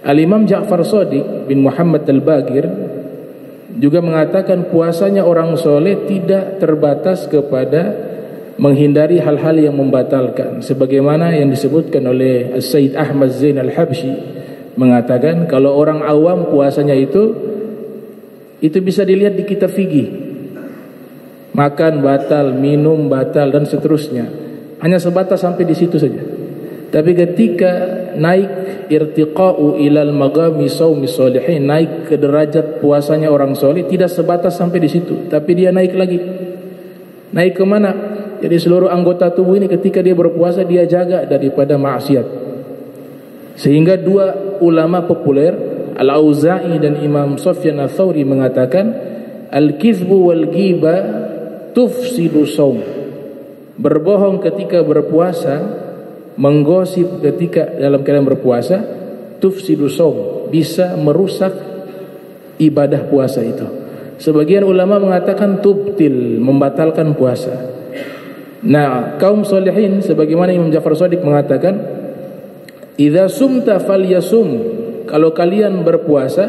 Al-Imam Ja'far Shadiq bin Muhammad Al-Baqir juga mengatakan puasanya orang soleh tidak terbatas kepada menghindari hal-hal yang membatalkan, sebagaimana yang disebutkan oleh Sayyid Ahmad Zain Al-Habsyi, mengatakan kalau orang awam puasanya itu bisa dilihat di kitab fikih, makan batal, minum batal dan seterusnya, hanya sebatas sampai di situ saja. Tapi ketika naik irtiqa'u ilal magami shaumi sholihin, naik ke derajat puasanya orang soleh, tidak sebatas sampai di situ, tapi dia naik lagi. Naik ke mana? Jadi seluruh anggota tubuh ini ketika dia berpuasa dia jaga daripada maksiat. Sehingga dua ulama populer, Al-Auza'i dan Imam Sufyan Ats-Tsauri mengatakan, al-kizbu wal ghiba tufsidu shaum. Berbohong ketika berpuasa, menggosip ketika dalam keadaan berpuasa, tufsidu shaum, bisa merusak ibadah puasa itu. Sebagian ulama mengatakan tubtil, membatalkan puasa. Nah, kaum solehin sebagaimana Imam Ja'far Shadiq mengatakan, idza sumta falyasum, kalau kalian berpuasa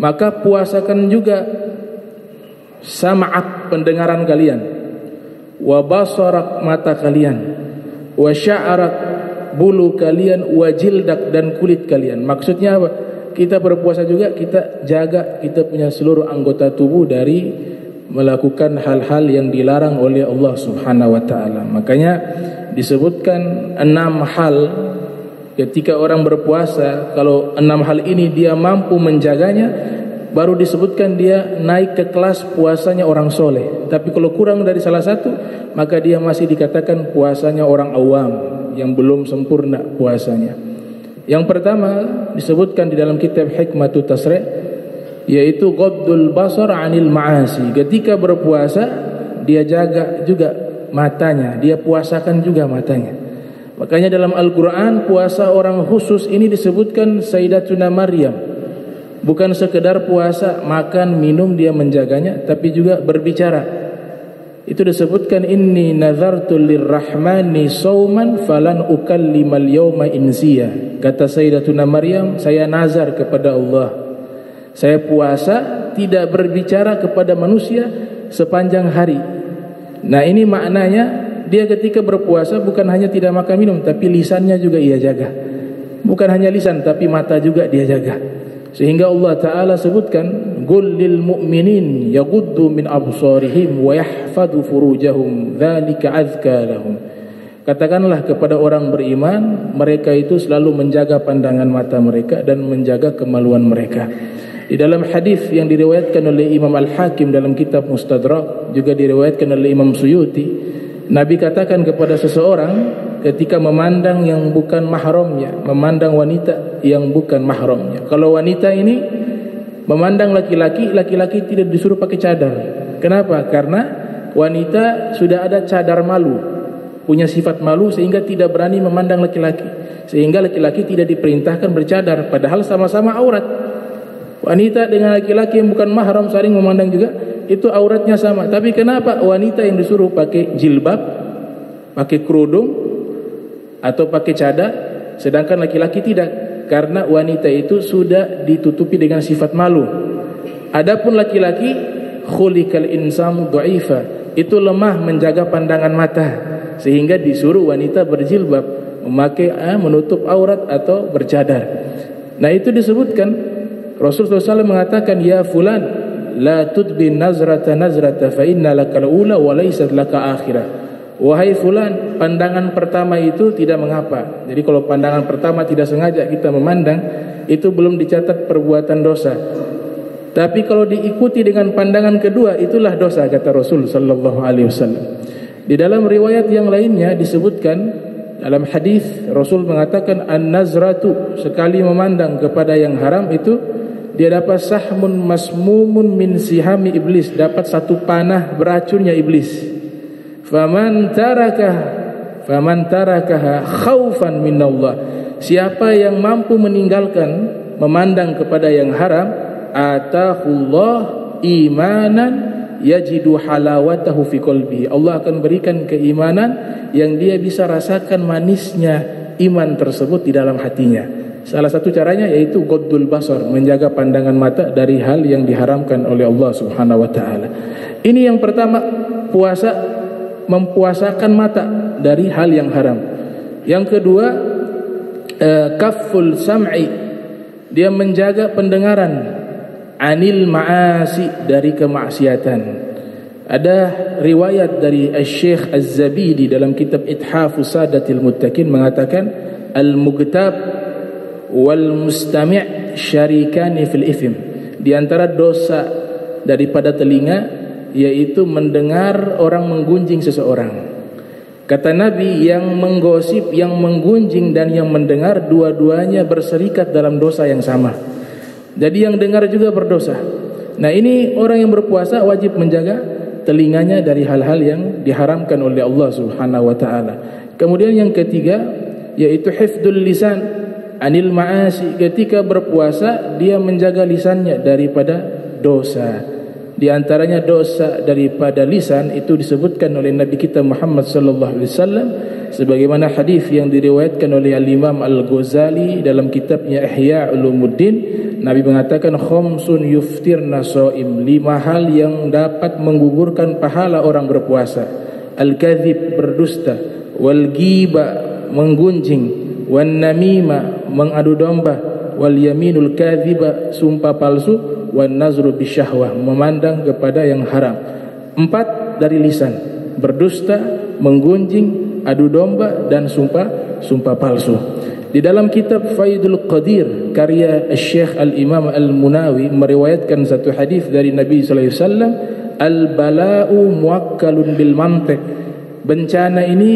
maka puasakan juga sam'ak, pendengaran kalian, wa basarak, mata kalian, wa sya'arak, bulu kalian, wa jildak, dan kulit kalian. Maksudnya apa? Kita berpuasa juga kita jaga kita punya seluruh anggota tubuh dari melakukan hal-hal yang dilarang oleh Allah Subhanahu wa taala. Makanya disebutkan 6 hal ketika orang berpuasa, kalau 6 hal ini dia mampu menjaganya, baru disebutkan dia naik ke kelas puasanya orang soleh. Tapi kalau kurang dari salah satu, maka dia masih dikatakan puasanya orang awam yang belum sempurna puasanya. Yang pertama disebutkan di dalam kitab Hikmatut Tasri', yaitu ghaddul basar 'anil ma'asi. Ketika berpuasa dia jaga juga matanya, dia puasakan juga matanya. Makanya dalam Al-Qur'an puasa orang khusus ini disebutkan Sayyidatuna Maryam. Bukan sekedar puasa, makan, minum dia menjaganya, tapi juga berbicara. Itu disebutkan inni nazartu lirrahmani shauman falan ukallimal yawma insiya. Kata Sayyidatuna Maryam, saya nazar kepada Allah, saya puasa tidak berbicara kepada manusia sepanjang hari. Nah, ini maknanya dia ketika berpuasa bukan hanya tidak makan minum, tapi lisannya juga ia jaga. Bukan hanya lisan, tapi mata juga dia jaga. Sehingga Allah Ta'ala sebutkan, qul lil mu'minin yaghuddu min absarihim wa yahfadhu furujahum dzalika azka lahum. Katakanlah kepada orang beriman, mereka itu selalu menjaga pandangan mata mereka dan menjaga kemaluan mereka. Di dalam hadis yang diriwayatkan oleh Imam Al-Hakim dalam kitab Mustadrak, juga diriwayatkan oleh Imam Suyuti, Nabi katakan kepada seseorang ketika memandang yang bukan mahramnya, memandang wanita yang bukan mahramnya. Kalau wanita ini memandang laki-laki, laki-laki tidak disuruh pakai cadar. Kenapa? Karena wanita sudah ada cadar malu, punya sifat malu sehingga tidak berani memandang laki-laki. Sehingga laki-laki tidak diperintahkan bercadar, padahal sama-sama aurat. Wanita dengan laki-laki yang bukan mahram saling memandang juga, itu auratnya sama. Tapi kenapa wanita yang disuruh pakai jilbab, pakai kerudung atau pakai cadar, sedangkan laki-laki tidak? Karena wanita itu sudah ditutupi dengan sifat malu. Adapun laki-laki, khuliqal insanu dha'ifa, itu lemah menjaga pandangan mata, sehingga disuruh wanita berjilbab, memakai menutup aurat atau bercadar. Nah, itu disebutkan Rasulullah SAW mengatakan, ya fulan la tudbi nazrata fa inna lakal ula wa laysat laka akhirah. Wahai fulan, pandangan pertama itu tidak mengapa. Jadi kalau pandangan pertama tidak sengaja kita memandang, itu belum dicatat perbuatan dosa. Tapi kalau diikuti dengan pandangan kedua, itulah dosa, kata Rasul sallallahu alaihi wasallam. Di dalam riwayat yang lainnya disebutkan, dalam hadis Rasul mengatakan, an-nazratu, sekali memandang kepada yang haram itu dia dapat sahmun masmumun min sihami iblis, dapat satu panah beracunnya iblis. Faman tarakaha khaufan minallah, siapa yang mampu meninggalkan memandang kepada yang haram, atahullah imanan yajidu halawatahu fi qalbihi. Allah akan berikan keimanan yang dia bisa rasakan manisnya iman tersebut di dalam hatinya. Salah satu caranya yaitu ghaddul basar, menjaga pandangan mata dari hal yang diharamkan oleh Allah Subhanahu wa taala. Ini yang pertama, puasa mempuasakan mata dari hal yang haram. Yang kedua, kafful sam'i, dia menjaga pendengaran, anil ma'asi, dari kemaksiatan. Ada riwayat dari Syekh Az-Zabidi dalam kitab Ithafus Sadatil Muttaqin mengatakan, al-mughtab wal mustami' syarikani fil ithim. Di antara dosa daripada telinga yaitu mendengar orang menggunjing seseorang. Kata Nabi, yang menggosip, yang menggunjing dan yang mendengar, dua-duanya berserikat dalam dosa yang sama. Jadi yang dengar juga berdosa. Nah, ini orang yang berpuasa wajib menjaga telinganya dari hal-hal yang diharamkan oleh Allah Subhanahu wa taala. Kemudian yang ketiga yaitu hifdzul lisan anil ma'asi. Ketika berpuasa dia menjaga lisannya daripada dosa. Di antaranya dosa daripada lisan itu disebutkan oleh Nabi kita Muhammad sallallahu alaihi wasallam sebagaimana hadis yang diriwayatkan oleh Al-Imam Al-Ghazali dalam kitabnya Ihya Ulumuddin. Nabi mengatakan, khamsun yuftirna shaim, 5 hal yang dapat menggugurkan pahala orang berpuasa. Al-kadzib, berdusta, wal ghiba, menggunjing, wan namima, mengadu domba, wal yaminul kadziba, sumpah palsu, wan nazru bisyahwah, memandang kepada yang haram. 4 dari lisan, berdusta, menggunjing, adu domba, dan sumpah palsu. Di dalam kitab Faidul Qadir karya Syekh Al-Imam Al-Munawi meriwayatkan satu hadis dari Nabi sallallahu alaihi wasallam, al-bala'u muwakkalun bil mantiq. Bencana ini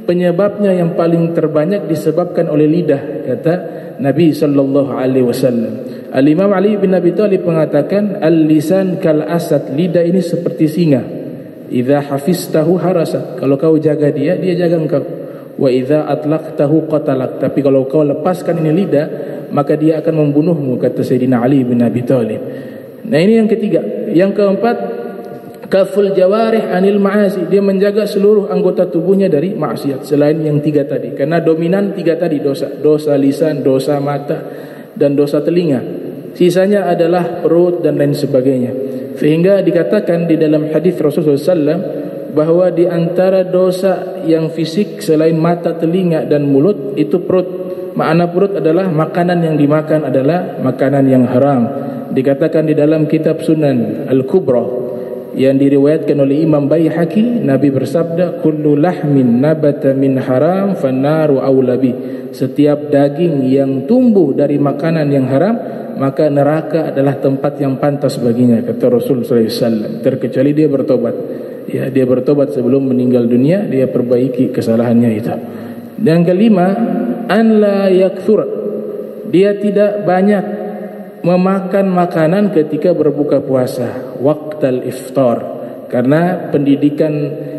penyebabnya yang paling terbanyak disebabkan oleh lidah, kata Nabi sallallahu alaihi wasallam. Al-Imam Ali bin Abi Thalib mengatakan, al-lisan kal asad, lidah ini seperti singa. Idza hafiztahu harasa, kalau kau jaga dia, dia jaga engkau. Wa idza atlaqtahu qatalak, tapi kalau kau lepaskan ini lidah, maka dia akan membunuhmu, kata Sayyidina Ali bin Abi Thalib. Nah, ini yang ketiga. Yang keempat, kaful jawarih anil ma'asi, dia menjaga seluruh anggota tubuhnya dari maksiat selain yang 3 tadi. Karena dominan 3 tadi dosa lisan, dosa mata, dan dosa telinga. Sisanya adalah perut dan lain sebagainya. Sehingga dikatakan di dalam hadis Rasulullah SAW bahwa di antara dosa yang fisik selain mata, telinga dan mulut itu perut. Makna perut adalah makanan yang dimakan adalah makanan yang haram. Dikatakan di dalam kitab Sunan Al-Kubra yang diriwayatkan oleh Imam Baihaqi, Nabi bersabda, kullu lahmin nabata min haram fannaru aulabi. Setiap daging yang tumbuh dari makanan yang haram, maka neraka adalah tempat yang pantas baginya, kata Rasul sallallahu alaihi wasallam, terkecuali dia bertobat. Ya, dia bertobat sebelum meninggal dunia, dia perbaiki kesalahannya itu. Dan kelima, an la yakthur, dia tidak banyak memakan makanan ketika berbuka puasa, waqtal iftar. Karena pendidikan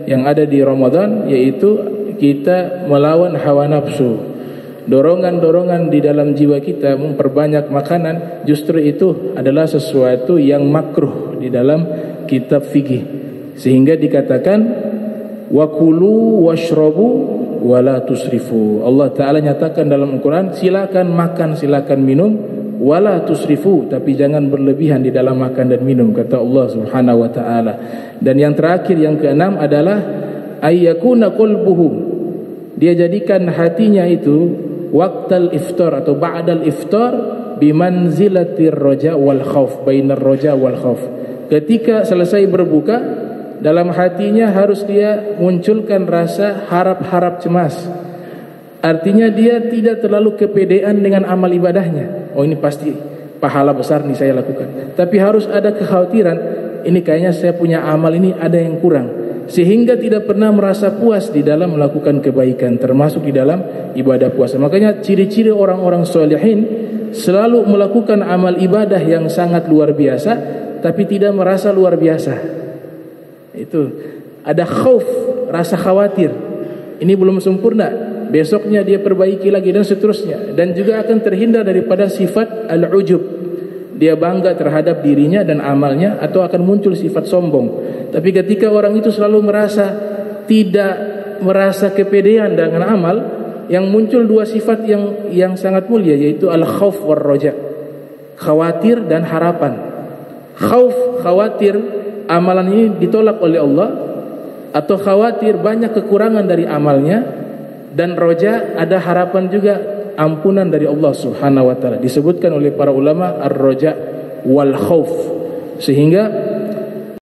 yang ada di Ramadan yaitu kita melawan hawa nafsu. Dorongan-dorongan di dalam jiwa kita memperbanyak makanan, justru itu adalah sesuatu yang makruh di dalam kitab fikih. Sehingga dikatakan wakulu washrabu wala tusrifu. Allah Ta'ala nyatakan dalam Al-Quran, silakan makan, silakan minum, wala tusrifu, tapi jangan berlebihan di dalam makan dan minum, kata Allah Subhanahu wa Ta'ala. Dan yang terakhir, yang keenam adalah ayyakuna qalbuhu, dia jadikan hatinya itu waqtal iftar atau ba'dal iftar bimanzilatir raja wal khauf, bainar raja wal khauf. Ketika selesai berbuka, dalam hatinya harus dia munculkan rasa harap-harap cemas. Artinya dia tidak terlalu kepedean dengan amal ibadahnya. Oh, ini pasti pahala besar nih saya lakukan. Tapi harus ada kekhawatiran, ini kayaknya saya punya amal ini ada yang kurang. Sehingga tidak pernah merasa puas di dalam melakukan kebaikan, termasuk di dalam ibadah puasa. Makanya ciri-ciri orang-orang sholihin selalu melakukan amal ibadah yang sangat luar biasa, tapi tidak merasa luar biasa. Itu ada khauf, rasa khawatir. Ini belum sempurna, besoknya dia perbaiki lagi dan seterusnya. Dan juga akan terhindar daripada sifat al-ujub, dia bangga terhadap dirinya dan amalnya, atau akan muncul sifat sombong. Tapi ketika orang itu selalu tidak merasa kepedean dengan amal, yang muncul dua sifat yang sangat mulia, yaitu al-khauf war roja, khawatir dan harapan. Khawatir amalan ini ditolak oleh Allah, atau khawatir banyak kekurangan dari amalnya, dan roja ada harapan juga ampunan dari Allah Subhanahu wa taala. Disebutkan oleh para ulama ar-roja wal khauf, sehingga